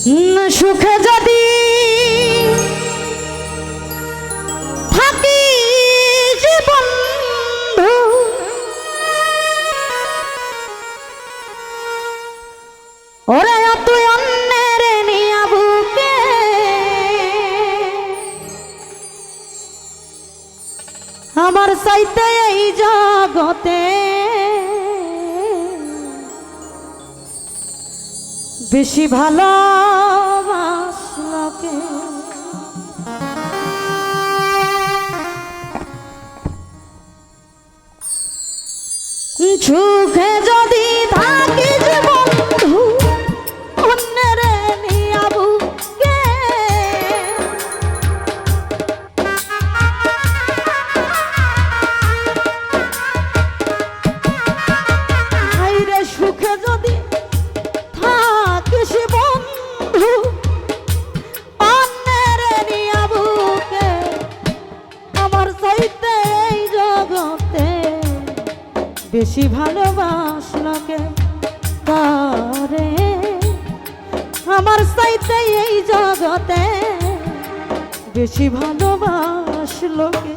সুখে যদি থাকি যে বন্ধু, ওরে তুই অন্যের নিয়া বুকে আমার চাইতে এই জগতে বেশি ভালোবাসলকে। সুখে যদি থাকিস বন্ধু অন্যের নিয়া বুকে, হায়রে সুখে যদি থাকিস বন্ধু অন্যের নিয়া বুকে আমার চাইতে এই জগতে বেশি ভালোবাসলকে তারে, আমার চাইতে এই জগতে বেশি ভালোবাসলকে।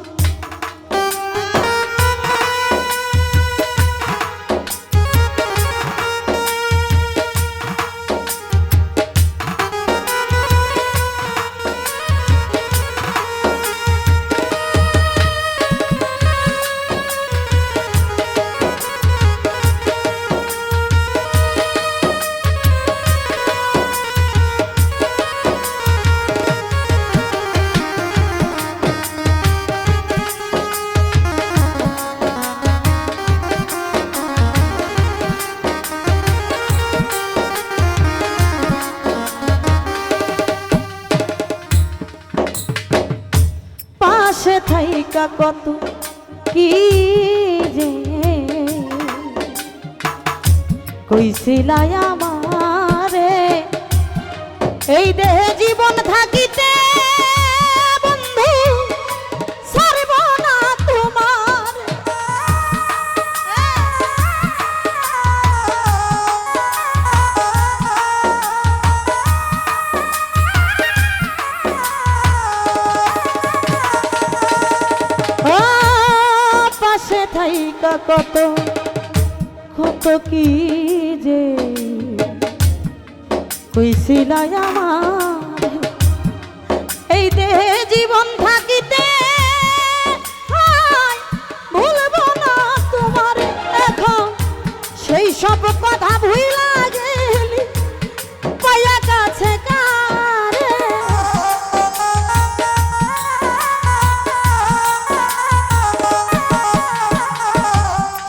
পাশে থাইকা কত কি যে কইছিলাই আমারে, এই দেহে জীবন থাকিতে বন্ধু ছাড়ব না তোমার। পাশে থাইকা কত কত কি যে কইছিলাই আমার, এই দেহে জীবন থাকিতে ভুলব না তোমার। এখন সেই সব কথা ভুইলা গেলি পাইয়া কাছে কারে,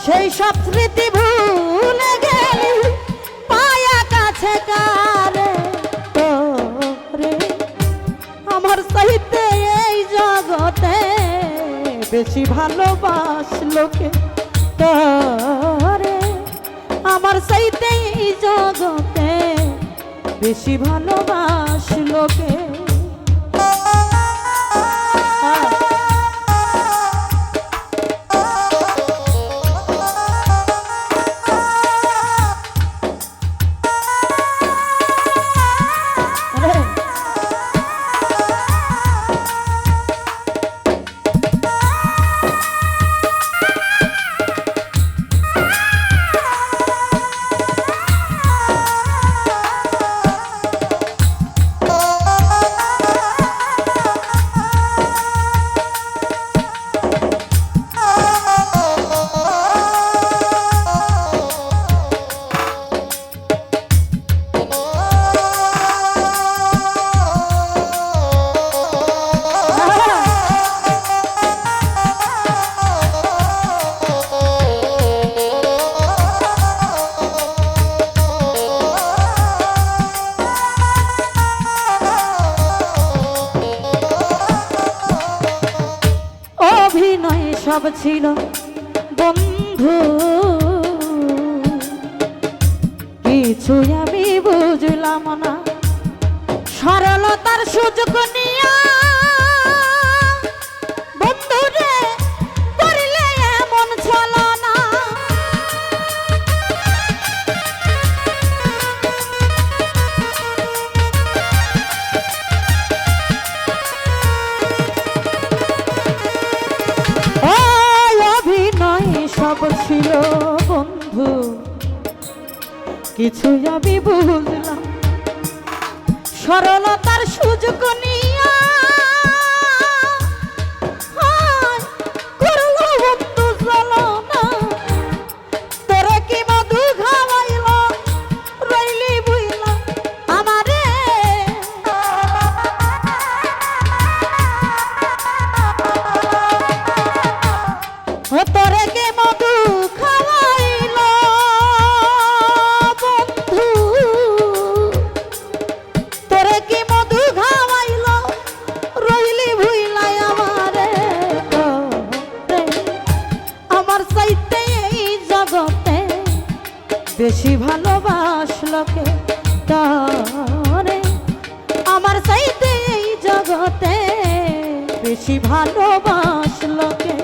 সেই সব স্মৃতি ভুলে গেলি পায়া কাছে কারে তোরে, আমার চাইতে এই জগতে বেশি ভালোবাসলকে তোরে, আমার চাইতে এই জগতে বেশি ভালোবাসলকে। সব ছিল বন্ধু, কিছু আমি বুঝলাম না, সরলতার সুযোগ নিয়া বন্ধুরে করলে এমন ছলনা। কিছুই আমি বুঝলাম সরলতার সুযোগ নিয়া করলো বন্ধু জ্বালানা তোরে কি মধু খাওয়াইল রইলি বুইলা আমারে ও তোরে কি মধু খাওয়াইল বন্ধু তোরে কি মধু খাওয়াইল রইলি ভুইলাই আমারে আমার চাইতে এই জগতে বেশি ভালোবাসলকে তারে আমার চাইতে এই জগতে বেশি ভালোবাসলকে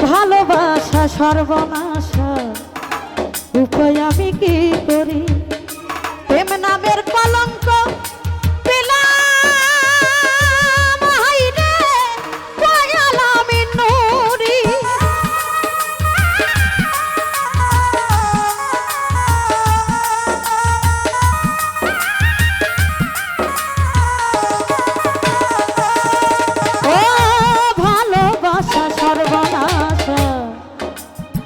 ভালোবাসা সর্বনাশা উপায় আমি কি করি প্রেম নামের কলঙ্ক পেলাম হাইরে কয়াল আমি নুরি ও ভালোবাসা সর্বনাশা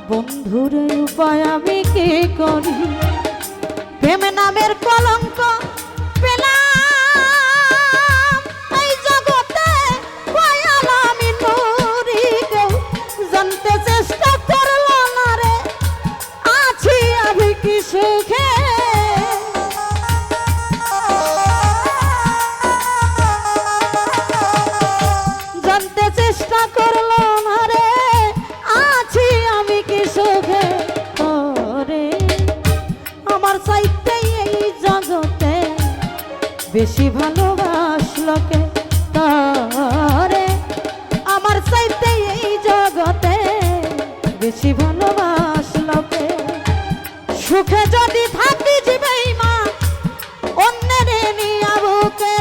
বন্ধুরে উপায় আমি কি করি প্রেম নামের কলঙ্ক পেলাম এই জগতে কয়াল আমি নুরি কেউ জানতে চেষ্টা করলো না রে আছি আমি কি সুখে জানতে চেষ্টা করলো না রে আছি আমি কি সুখে ওরে আমার চাইতে এই জগতে বেশি ভালোবাসলকে তারে আমার চাইতে এই জগতে বেশি ভালোবাসলকে সুখে যদি থাকি জীবই মা অন্যের নিয়া বুকে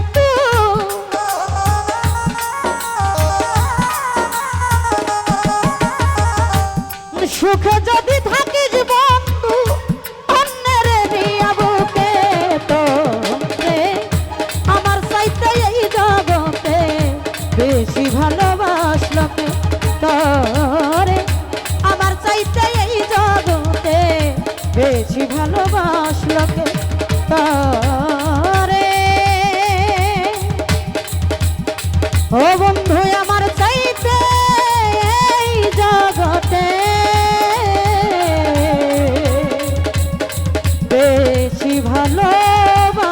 সুখে যদি থাকিস বন্ধু অন্যের নিয়া বুকে তো আমার চাইতে এই জগতে বেশি ভালোবাসলকে তোরে আমার চাইতে এই জগতে বেশি ভালোবাসলকে তোরে ও বন্ধু আমার চাইতে এই জগতে বেশি ভালোবাসলকে